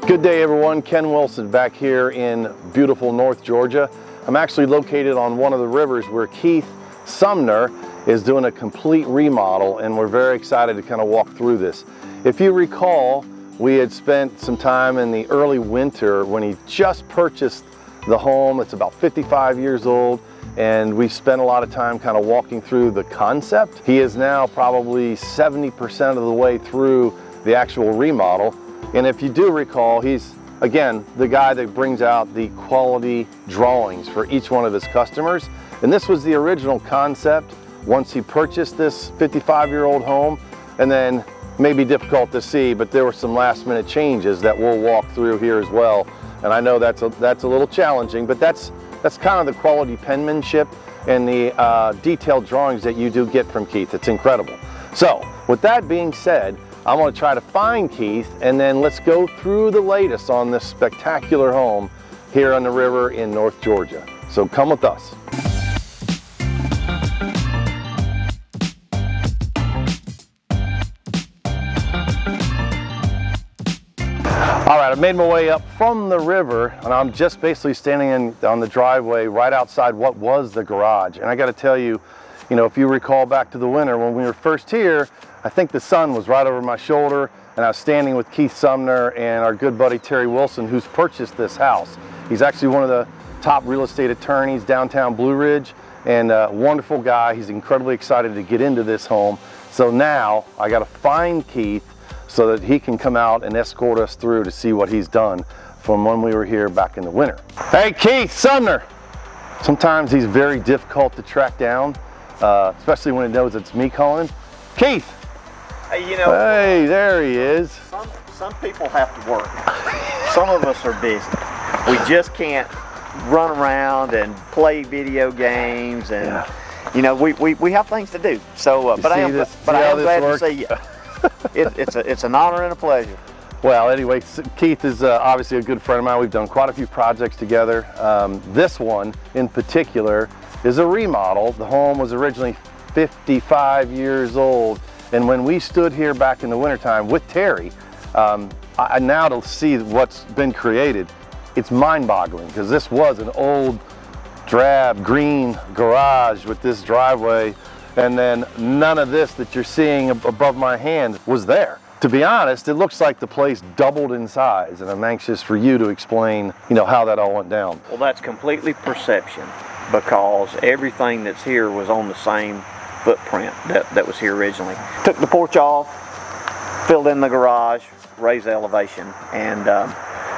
Good day everyone, Ken Wilson back here in beautiful North Georgia. I'm actually located on one of the rivers where Keith Sumner is doing a complete remodel, and we're very excited to kind of walk through this. If you recall, we had spent some time in the early winter when he just purchased the home. It's about 55 years old, and we spent a lot of time kind of walking through the concept. He is now probably 70% of the way through the actual remodel. And if you do recall, he's, again, the guy that brings out the quality drawings for each one of his customers. And this was the original concept once he purchased this 55-year-old home. And then, maybe difficult to see, but there were some last-minute changes that we'll walk through here as well. And I know that's a little challenging, but that's kind of the quality penmanship and the detailed drawings that you do get from Keith. It's incredible. So, with that being said, I'm going to try to find Keith, and then let's go through the latest on this spectacular home here on the river in North Georgia. So come with us. All right, I've made my way up from the river, and I'm just basically standing on the driveway right outside what was the garage. And I got to tell you, if you recall back to the winter when we were first here, I think the sun was right over my shoulder, and I was standing with Keith Sumner and our good buddy Terry Wilson, who's purchased this house. He's actually one of the top real estate attorneys downtown Blue Ridge, and a wonderful guy. He's incredibly excited to get into this home. So now I got to find Keith so that he can come out and escort us through to see what he's done from when we were here back in the winter. Hey, Keith Sumner! Sometimes he's very difficult to track down, especially when he knows it's me calling. Keith! Hey, there he is. Some people have to work. Some of us are busy. We just can't run around and play video games, and we have things to do. So, but I am glad to see you. It's an honor and a pleasure. Well, anyway, Keith is obviously a good friend of mine. We've done quite a few projects together. This one in particular is a remodel. The home was originally 55 years old. And when we stood here back in the wintertime with Terry, now to see what's been created, it's mind-boggling, because this was an old drab green garage with this driveway, and then none of this that you're seeing above my hand was there. To be honest, it looks like the place doubled in size, and I'm anxious for you to explain, how that all went down. Well, that's completely perception, because everything that's here was on the same footprint that was here originally. Took the porch off, filled in the garage, raised the elevation, and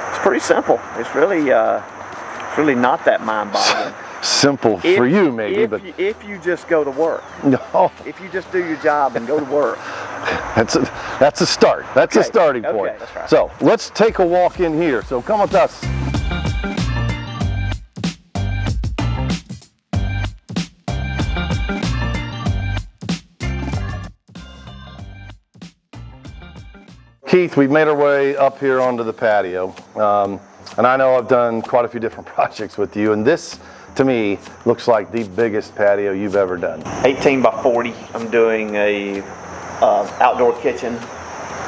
it's pretty simple. It's really not that mind-boggling. Simple for you, maybe, but if you just go to work. No. If you just do your job and go to work. That's a start. That's okay. A starting point. Okay, that's right. So let's take a walk in here. So come with us. Keith, we've made our way up here onto the patio, and I know I've done quite a few different projects with you, and this, to me, looks like the biggest patio you've ever done. 18 by 40. I'm doing a outdoor kitchen,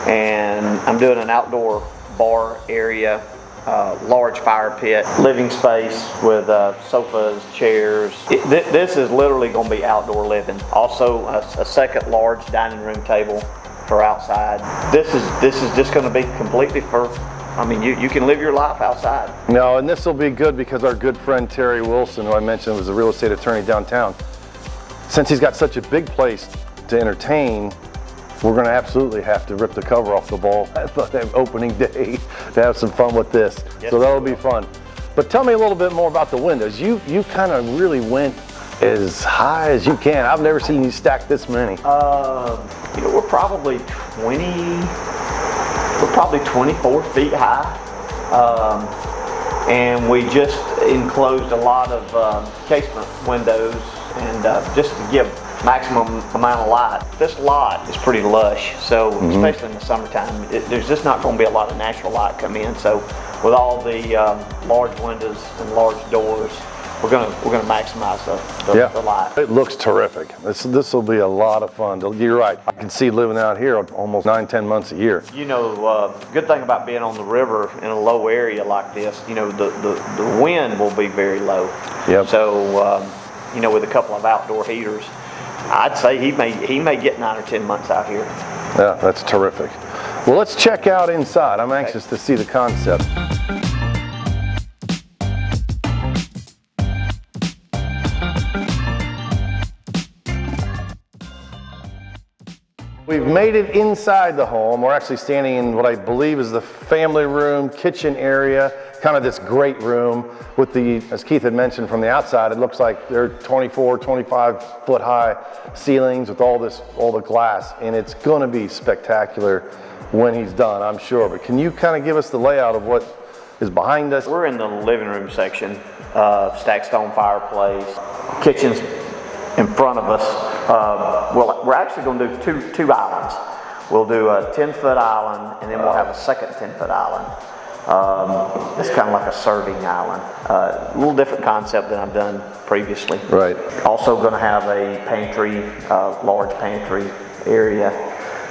and I'm doing an outdoor bar area, large fire pit, living space with sofas, chairs. This is literally going to be outdoor living. Also, a second large dining room table for outside. This is just going to be completely you can live your life outside. No, and this will be good because our good friend Terry Wilson, who I mentioned was a real estate attorney downtown, since he's got such a big place to entertain, we're going to absolutely have to rip the cover off the ball at the opening day to have some fun with this. Yes, so that'll be fun. But tell me a little bit more about the windows. You kind of really went as high as you can. I've never seen you stack this many. We're probably 24 feet high, and we just enclosed a lot of casement windows, and just to give maximum amount of light. This lot is pretty lush, so especially in the summertime, there's just not going to be a lot of natural light come in. So with all the large windows and large doors, we're gonna maximize the life. It looks terrific. This will be a lot of fun. You're right. I can see living out here almost 9-10 months a year. You know, good thing about being on the river in a low area like this, you know, the wind will be very low. Yep. So, you know, with a couple of outdoor heaters, I'd say he may get 9 or 10 months out here. Yeah, that's terrific. Well, let's check out inside. I'm anxious to see the concept. We've made it inside the home. We're actually standing in what I believe is the family room, kitchen area, kind of this great room with the, as Keith had mentioned from the outside, it looks like they're 24, 25 foot high ceilings with all the glass, and it's gonna be spectacular when he's done, I'm sure. But can you kind of give us the layout of what is behind us? We're in the living room section, stacked stone fireplace, kitchen's in front of us. Well, we're actually going to do two islands. We'll do a 10-foot island, and then we'll have a second 10-foot island. It's kind of like a serving island. A little different concept than I've done previously. Right. Also going to have a pantry, large pantry area.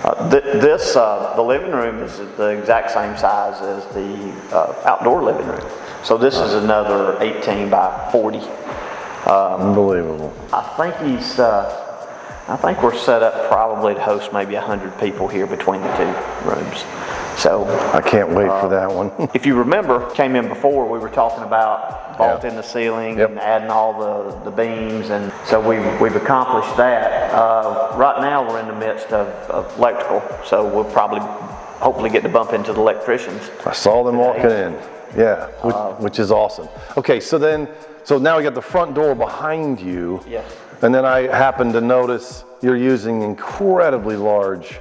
The living room is the exact same size as the outdoor living room. So this is another 18 by 40. Unbelievable. I think we're set up probably to host maybe 100 people here between the two rooms. So I can't wait for that one. if you remember, came in before, we were talking about vaulting the ceiling and adding all the beams, and so we've accomplished that. Right now we're in the midst of electrical, so we'll probably hopefully get to bump into the electricians. I saw them walking in. Yeah, which is awesome. Okay, so now we got the front door behind you. Yes. And then I happen to notice you're using incredibly large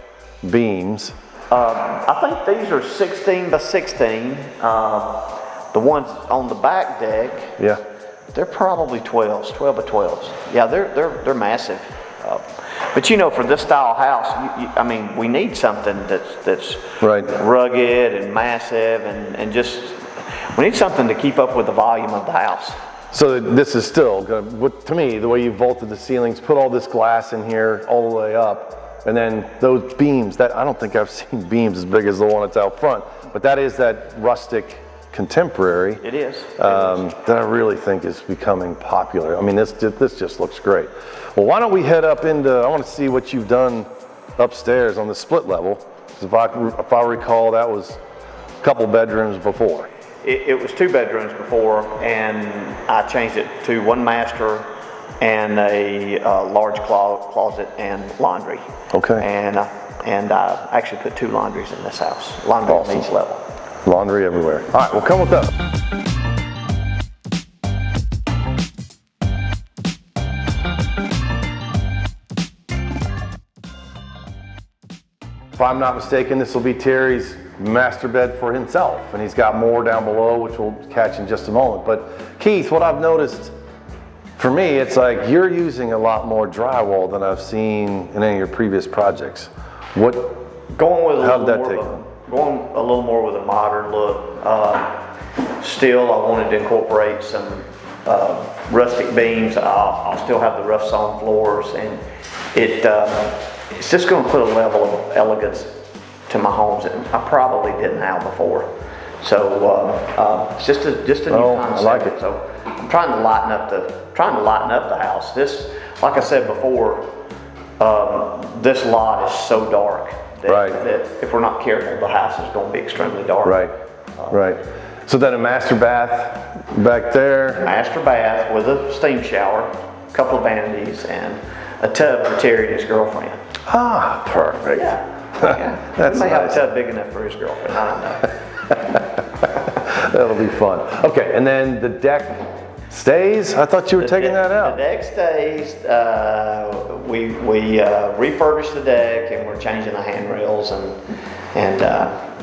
beams. I think these are 16 by 16. The ones on the back deck, Yeah. they're probably 12s, 12 by 12s. Yeah, they're massive. But you know, for this style house, I mean, we need something that's Right. rugged and massive, and just we need something to keep up with the volume of the house. So this is still good. To me, the way you vaulted the ceilings, put all this glass in here all the way up, and then those beams, that I don't think I've seen beams as big as the one that's out front, but that is that rustic contemporary. It is. That I really think is becoming popular. I mean, this just looks great. Well, why don't we head up into, I want to see what you've done upstairs on the split level. If I recall, that was a couple bedrooms before. It was 2 bedrooms before, and I changed it to 1 master and a large closet and laundry. Okay. And I actually put 2 laundries in this house. Laundry on each level. Laundry everywhere. All right, well, come with us. If I'm not mistaken, this will be Terry's master bed for himself, and he's got more down below, which we'll catch in just a moment. But Keith, what I've noticed, for me, it's like you're using a lot more drywall than I've seen in any of your previous projects. How did that take? Going a little more with a modern look. Still, I wanted to incorporate some rustic beams. I'll still have the rough sawn floors, and it's just going to put a level of elegance to my homes that I probably didn't have before. So it's just a new concept. I like it. So I'm trying to lighten up the house. This, like I said before, this lot is so dark that if we're not careful, the house is going to be extremely dark. Right. So then a master bath back there. Master bath with a steam shower, a couple of vanities, and a tub for Terry and his girlfriend. Ah, perfect. Yeah. That's he may have nice. a tub big enough for his girlfriend. I don't know. That'll be fun. Okay, and then the deck stays? I thought you were taking that out. The deck stays. We refurbished the deck, and we're changing the handrails and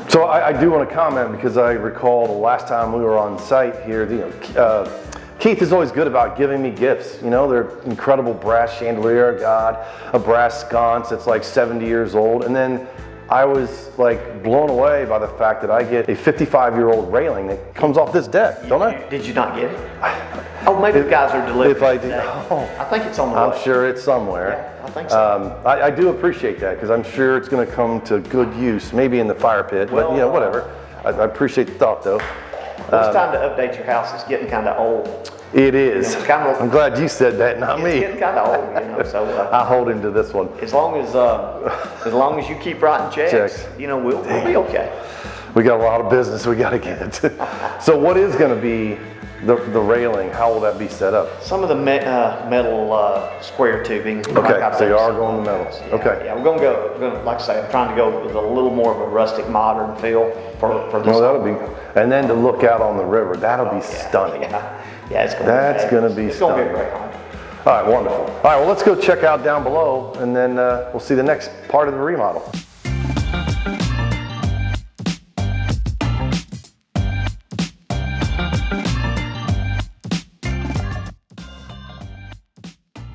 So I do want to comment, because I recall the last time we were on site here, Keith is always good about giving me gifts. You know, they're incredible brass chandelier I got, a brass sconce that's like 70 years old, and then I was like blown away by the fact that I get a 55-year-old railing that comes off this deck, don't I? Did you not get it? Oh, maybe the guys are delivering. If I did, I think it's on the way. I'm sure it's somewhere. Yeah, I think so. I do appreciate that because I'm sure it's going to come to good use, maybe in the fire pit, but Well, whatever. I appreciate the thought though. Well, it's time to update your house. It's getting kind of old. It is. You know, it's kind of, I'm glad you said that, not it's me. getting kind of old, you know. So I hold him to this one. as long as you keep writing checks, you know, we'll be okay. We got a lot of business we got to get. So what is going to be the railing? How will that be set up? Some of the metal square tubing. Okay, so you are going to metal. Yeah, Okay. Yeah, we're gonna like I say, I'm trying to go with a little more of a rustic, modern feel for this. Well, that'll be, and then to look out on the river, that'll be stunning. Yeah, it's gonna That's be going to be it's stunning. gonna be a great home. All right, wonderful. All right, well, let's go check out down below, and then we'll see the next part of the remodel.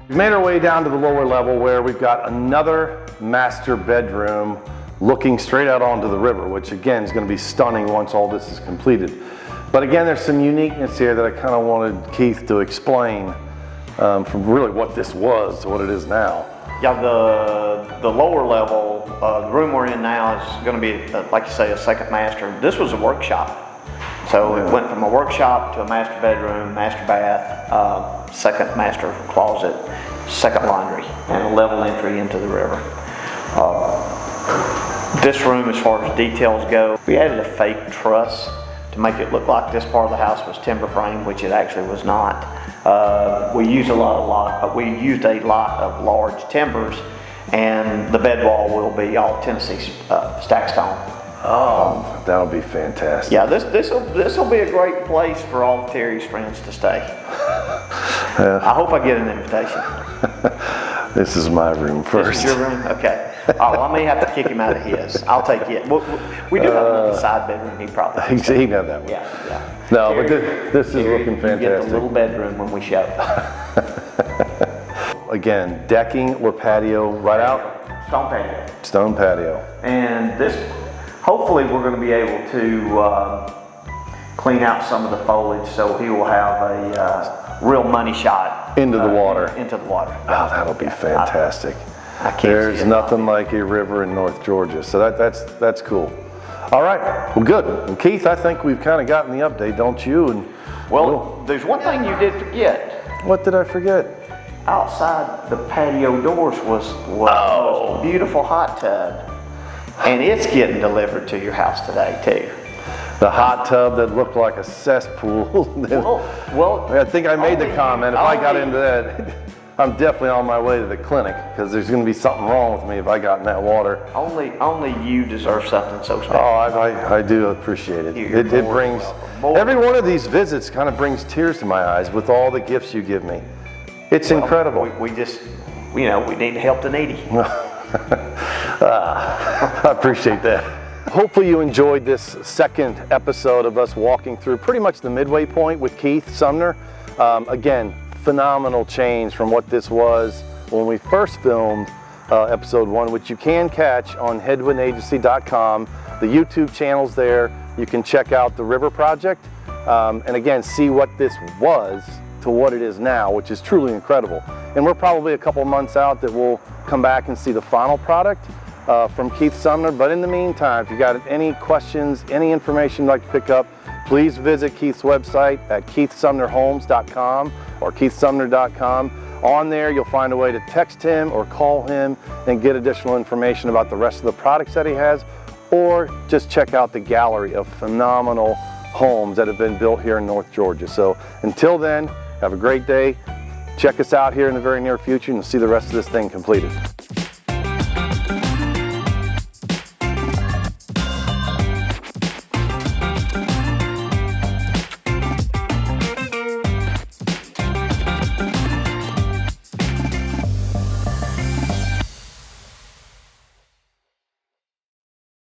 We've made our way down to the lower level where we've got another master bedroom looking straight out onto the river, which again is going to be stunning once all this is completed. But again, there's some uniqueness here that I kind of wanted Keith to explain from really what this was to what it is now. Yeah, the lower level, the room we're in now is going to be, like you say, a second master. This was a workshop. So it went from a workshop to a master bedroom, master bath, second master closet, second laundry, and a level entry into the river. This room, as far as details go, we added a fake truss to make it look like this part of the house was timber frame, which it actually was not. We used a lot of large timbers, and the bed wall will be all Tennessee stack stone. Oh, that'll be fantastic. Yeah, this will be a great place for all of Terry's friends to stay. I hope I get an invitation. This is my room first. This is your room? Okay. Oh, well, I may have to kick him out of his. I'll take it. We do have another side bedroom. He probably He can have that one. Yeah. No, Terry, but this is Terry, looking you get the fantastic. little bedroom when we show. Again, decking or patio right out? Stone patio. Stone patio. And this, hopefully we're going to be able to clean out some of the foliage so he will have a real money shot. Into the water. Into the water. Oh, that'll be fantastic. I can't There's see it. nothing like a river in North Georgia, so that's cool. All right, well, good. And Keith, I think we've kind of gotten the update, don't you? And Well, there's one thing you did forget. what did I forget? Outside the patio doors was a beautiful hot tub, and it's getting delivered to your house today too. The hot tub that looked like a cesspool. Well, I think I made the comment. If I got only- into that, I'm definitely on my way to the clinic because there's going to be something wrong with me if I got in that water. Only you deserve something so special. Oh, I do appreciate it. You're It more brings, welcome. every one of these visits kind of brings tears to my eyes with all the gifts you give me. It's incredible. We just, we need to help the needy. I appreciate that. Hopefully you enjoyed this second episode of us walking through pretty much the midway point with Keith Sumner. Again, phenomenal change from what this was when we first filmed episode 1, which you can catch on headwindagency.com. The YouTube channel's there. You can check out the River Project and again, see what this was to what it is now, which is truly incredible. And we're probably a couple months out that we'll come back and see the final product from Keith Sumner. But in the meantime, if you got any questions, any information you'd like to pick up, please visit Keith's website at keithsumnerhomes.com or keithsumner.com. On there, you'll find a way to text him or call him and get additional information about the rest of the products that he has, or just check out the gallery of phenomenal homes that have been built here in North Georgia. So until then, have a great day. Check us out here in the very near future and you'll see the rest of this thing completed.